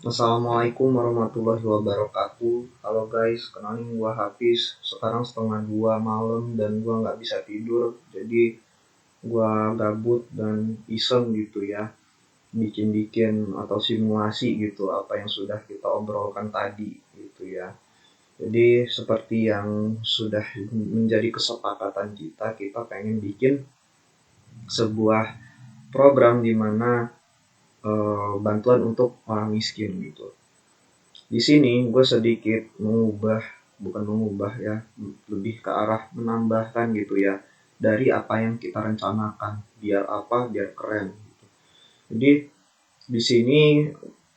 Assalamualaikum warahmatullahi wabarakatuh. Halo guys, kenalin gua Hafiz. Sekarang setengah 2 malam dan gua nggak bisa tidur. Jadi gua gabut dan iseng gitu ya, bikin-bikin atau simulasi gitu apa yang sudah kita obrolkan tadi gitu ya. Jadi seperti yang sudah menjadi kesepakatan kita pengen bikin sebuah program di mana bantuan untuk orang miskin gitu. Di sini gue sedikit bukan mengubah ya, lebih ke arah menambahkan gitu ya, dari apa yang kita rencanakan. Biar apa? Biar keren. Jadi di sini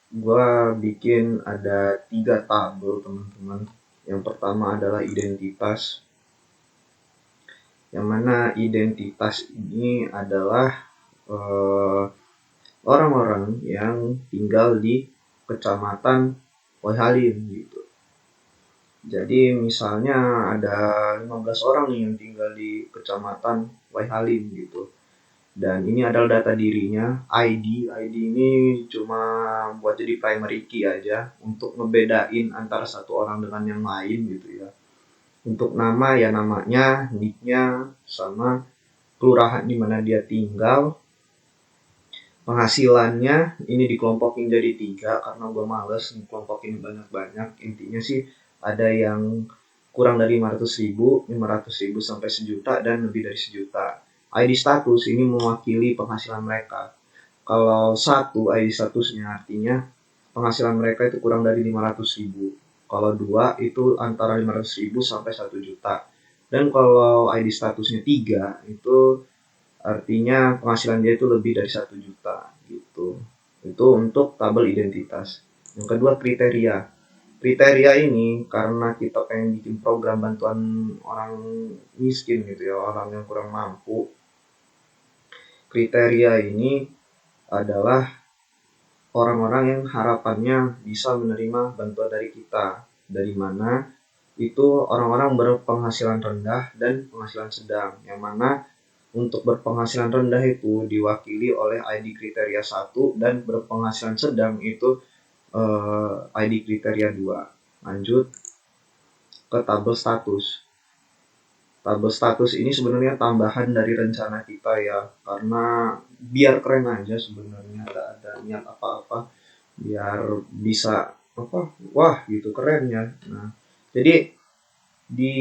gue bikin ada 3 tabel teman-teman. Yang pertama adalah identitas, yang mana identitas ini adalah orang-orang yang tinggal di kecamatan Waihalim gitu. Jadi misalnya ada 15 orang nih yang tinggal di kecamatan Waihalim gitu. Dan ini adalah data dirinya, ID ini cuma buat jadi primary key aja untuk ngebedain antara satu orang dengan yang lain gitu ya. Untuk nama ya namanya, nicknya, sama kelurahan di mana dia tinggal. Penghasilannya ini dikelompokin jadi 3 karena gue males kelompokin banyak-banyak. Intinya sih ada yang kurang dari 500.000 sampai 1 juta, dan lebih dari 1 juta. ID status ini mewakili penghasilan mereka. Kalau 1 ID statusnya artinya penghasilan mereka itu kurang dari 500.000. Kalau 2 itu antara 500.000 sampai 1 juta. Dan kalau ID statusnya 3 itu artinya penghasilan dia itu lebih dari 1 juta gitu. Itu untuk tabel identitas. Yang kedua, kriteria. Kriteria ini karena kita pengen bikin program bantuan orang miskin gitu ya, orang yang kurang mampu. Kriteria ini adalah orang-orang yang harapannya bisa menerima bantuan dari kita. Dari mana? Itu orang-orang berpenghasilan rendah dan penghasilan sedang. Yang mana untuk berpenghasilan rendah itu diwakili oleh ID kriteria 1 dan berpenghasilan sedang itu ID kriteria 2. Lanjut ke tabel status. Tabel status ini sebenarnya tambahan dari rencana kita ya, karena biar keren aja sebenarnya, nggak ada niat apa-apa, biar bisa wah gitu keren ya. Nah, jadi di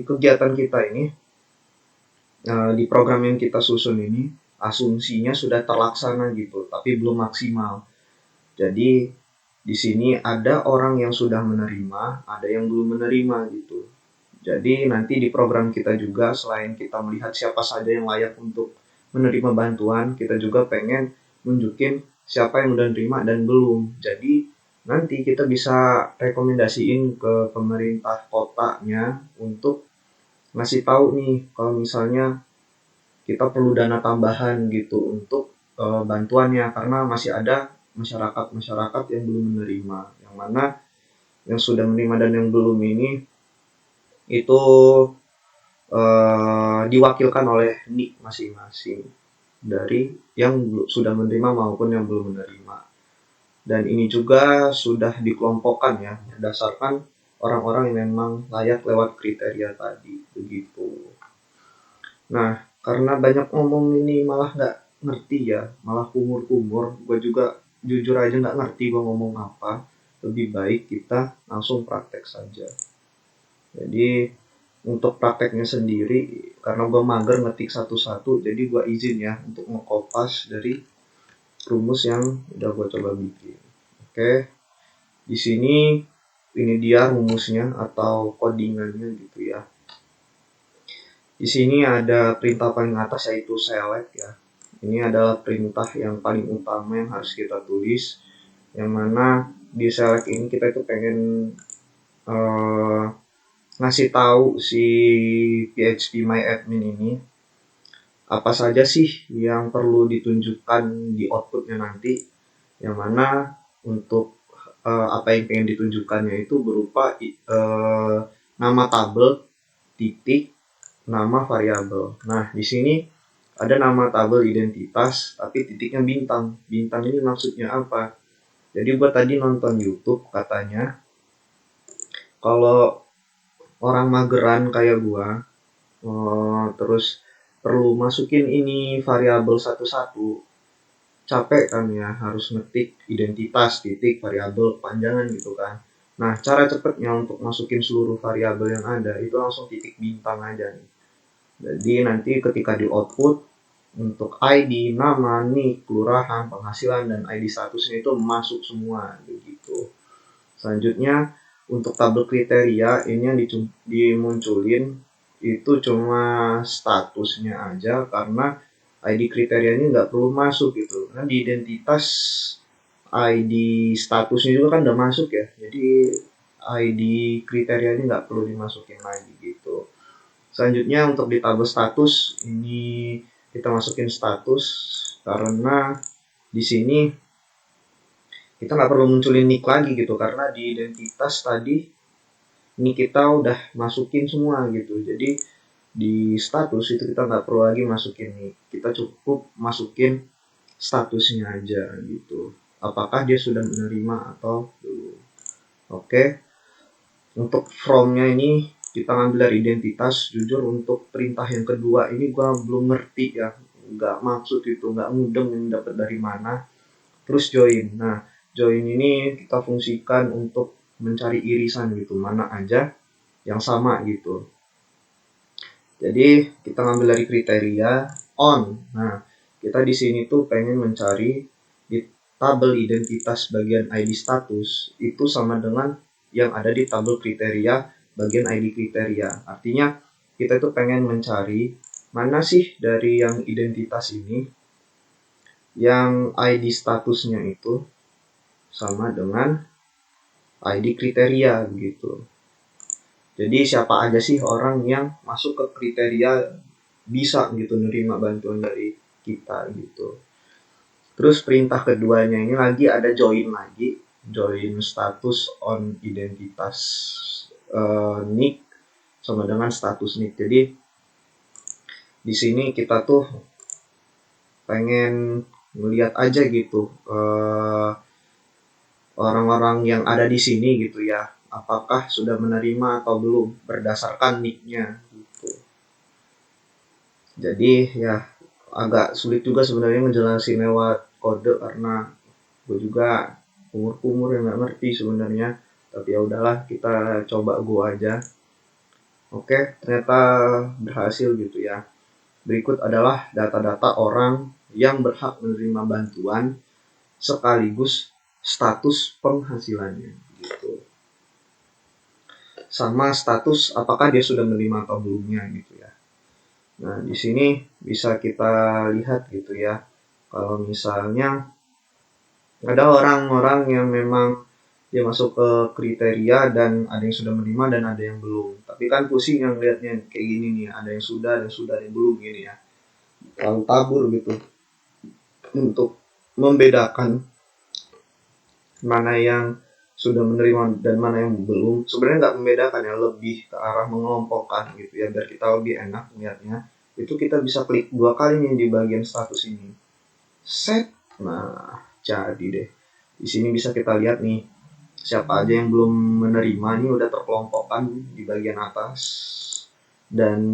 kegiatan kita ini, di program yang kita susun ini, asumsinya sudah terlaksana gitu, tapi belum maksimal. Jadi di sini ada orang yang sudah menerima, ada yang belum menerima gitu. Jadi nanti di program kita juga, selain kita melihat siapa saja yang layak untuk menerima bantuan, kita juga pengen nunjukin siapa yang udah menerima dan belum. Jadi nanti kita bisa rekomendasiin ke pemerintah kotanya untuk ngasih tahu nih kalau misalnya kita perlu dana tambahan gitu untuk bantuannya, karena masih ada masyarakat yang belum menerima, yang mana yang sudah menerima dan yang belum ini itu diwakilkan oleh NIK masing-masing dari yang sudah menerima maupun yang belum menerima. Dan ini juga sudah dikelompokkan ya berdasarkan orang-orang yang memang layak lewat kriteria tadi begitu. Nah, karena banyak ngomong ini malah nggak ngerti ya, malah kumur-kumur. Gue juga jujur aja nggak ngerti gue ngomong apa. Lebih baik kita langsung praktek saja. Jadi untuk prakteknya sendiri, karena gue mager ngetik satu-satu, jadi gue izin ya untuk ngekopas dari rumus yang udah gue coba bikin. Oke, di sini ini dia rumusnya atau codingannya gitu ya. Di sini ada perintah paling atas yaitu select ya. Ini adalah perintah yang paling utama yang harus kita tulis. Yang mana di select ini kita itu pengen ngasih tahu si PHP My Admin ini apa saja sih yang perlu ditunjukkan di outputnya nanti. Yang mana untuk apa yang pengen ditunjukkannya itu berupa nama tabel, titik, nama variabel. Nah, di sini ada nama tabel identitas, tapi titiknya bintang. Bintang ini maksudnya apa? Jadi gue tadi nonton YouTube, katanya kalau orang mageran kayak gue, terus perlu masukin ini variabel satu-satu, capek kan ya, harus ngetik identitas titik variabel panjangan gitu kan. Nah, cara cepetnya untuk masukin seluruh variabel yang ada itu langsung titik bintang aja nih. Jadi nanti ketika di output untuk ID, nama, nik, kelurahan, penghasilan, dan ID statusnya itu masuk semua begitu. Selanjutnya untuk tabel kriteria ini yang dimunculin itu cuma statusnya aja, karena ID kriteria ini nggak perlu masuk gitu. Karena di identitas ID statusnya juga kan udah masuk ya. Jadi ID kriteria ini nggak perlu dimasukin lagi gitu. Selanjutnya untuk di tabel status ini kita masukin status, karena di sini kita nggak perlu munculin nick lagi gitu, karena di identitas tadi nick kita udah masukin semua gitu. Jadi di status itu kita nggak perlu lagi masukin nick, kita cukup masukin statusnya aja gitu, apakah dia sudah menerima atau belum. Oke, untuk fromnya ini kita ngambil dari identitas. Jujur untuk perintah yang kedua ini gua belum ngerti ya, nggak maksud itu, nggak mudeng ini dapat dari mana. Terus join, nah join ini kita fungsikan untuk mencari irisan gitu, mana aja yang sama gitu. Jadi kita ngambil dari kriteria on. Nah, kita di sini tuh pengen mencari di tabel identitas bagian ID status itu sama dengan yang ada di tabel kriteria bagian ID kriteria. Artinya kita tuh pengen mencari mana sih dari yang identitas ini yang ID statusnya itu sama dengan ID kriteria gitu. Jadi siapa aja sih orang yang masuk ke kriteria bisa gitu nerima bantuan dari kita gitu. Terus perintah keduanya ini lagi ada join lagi, join status on identitas nick sama dengan status nick. Jadi di sini kita tuh pengen melihat aja gitu orang-orang yang ada di sini gitu ya, apakah sudah menerima atau belum berdasarkan nicknya gitu. Jadi ya agak sulit juga sebenarnya ngejelasin lewat kode, karena gue juga umur yang nggak ngerti sebenarnya. Tapi ya udahlah, kita coba go aja. Oke, ternyata berhasil gitu ya. Berikut adalah data-data orang yang berhak menerima bantuan sekaligus status penghasilannya gitu. Sama status apakah dia sudah menerima atau belumnya gitu ya. Nah, di sini bisa kita lihat gitu ya. Kalau misalnya ada orang-orang yang memang dia masuk ke kriteria dan ada yang sudah menerima dan ada yang belum. Tapi kan pusing yang lihatnya kayak gini nih, ada yang sudah, ada yang belum gini ya. Terlalu tabur gitu. Untuk membedakan mana yang sudah menerima dan mana yang belum, sebenarnya nggak membedakan ya, lebih ke arah mengelompokkan gitu ya, biar kita lebih enak melihatnya. Itu kita bisa klik 2 kali nih di bagian status ini, set. Nah, jadi deh di sini bisa kita lihat nih siapa aja yang belum menerima, nih udah terkelompokkan di bagian atas, dan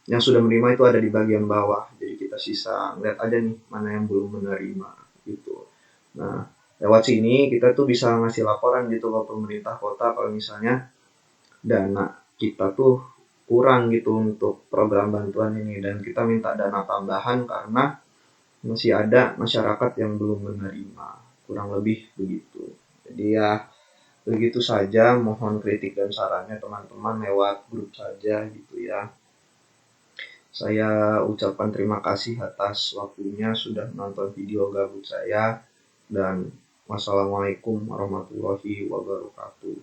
yang sudah menerima itu ada di bagian bawah. Jadi kita sisa lihat aja nih mana yang belum menerima gitu. Nah, lewat sini kita tuh bisa ngasih laporan gitu ke pemerintah kota kalau misalnya dana kita tuh kurang gitu untuk program bantuan ini, dan kita minta dana tambahan karena masih ada masyarakat yang belum menerima. Kurang lebih begitu. Jadi ya begitu saja, mohon kritik dan sarannya teman-teman lewat grup saja gitu ya. Saya ucapkan terima kasih atas waktunya sudah menonton video gabut saya, dan wassalamualaikum warahmatullahi wabarakatuh.